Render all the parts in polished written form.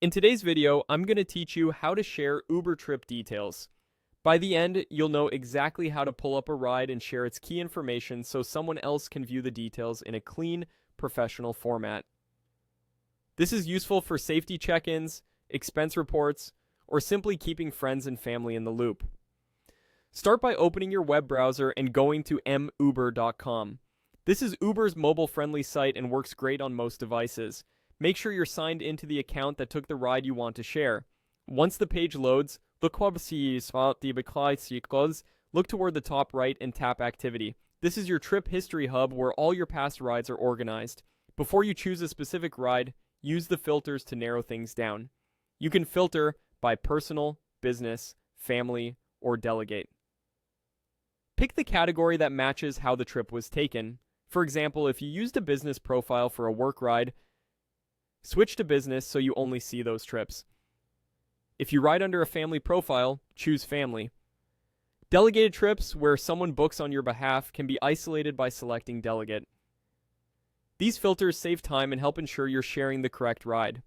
In today's video, I'm going to teach you how to share Uber trip details. By the end, you'll know exactly how to pull up a ride and share its key information so someone else can view the details in a clean, professional format. This is useful for safety check-ins, expense reports, or simply keeping friends and family in the loop. Start by opening your web browser and going to muber.com. This is Uber's mobile-friendly site and works great on most devices. Make sure you're signed into the account that took the ride you want to share. Once the page loads, look toward the top right and tap Activity. This is your trip history hub where all your past rides are organized. Before you choose a specific ride, use the filters to narrow things down. You can filter by personal, business, family, or delegate. Pick the category that matches how the trip was taken. For example, if you used a business profile for a work ride, switch to business so you only see those trips. If you ride under a family profile, choose family. Delegated trips, where someone books on your behalf, can be isolated by selecting delegate. These filters save time and help ensure you're sharing the correct ride.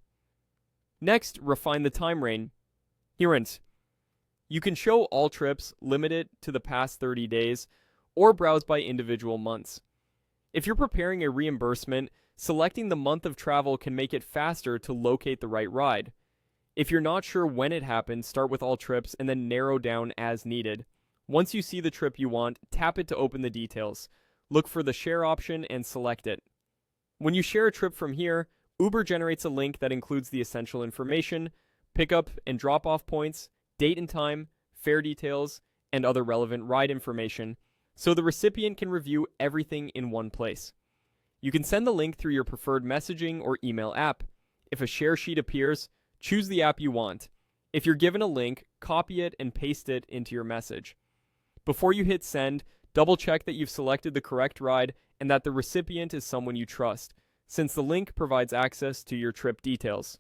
Next, refine the time range. You can show all trips, limit it to the past 30 days, or browse by individual months. If you're preparing a reimbursement, selecting the month of travel can make it faster to locate the right ride. If you're not sure when it happened, start with all trips and then narrow down as needed. Once you see the trip you want, tap it to open the details. Look for the share option and select it. When you share a trip from here, Uber generates a link that includes the essential information, pickup and drop-off points, date and time, fare details, and other relevant ride information, so the recipient can review everything in one place. You can send the link through your preferred messaging or email app. If a share sheet appears, choose the app you want. If you're given a link, copy it and paste it into your message. Before you hit send, double check that you've selected the correct ride and that the recipient is someone you trust, since the link provides access to your trip details.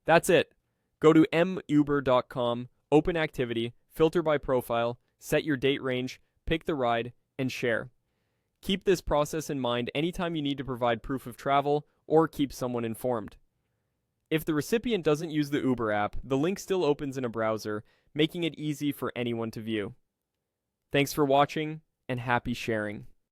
That's it. Go to muber.com, open Activity, filter by profile, set your date range, pick the ride, and share. Keep this process in mind anytime you need to provide proof of travel or keep someone informed. If the recipient doesn't use the Uber app, the link still opens in a browser, making it easy for anyone to view. Thanks for watching, and happy sharing.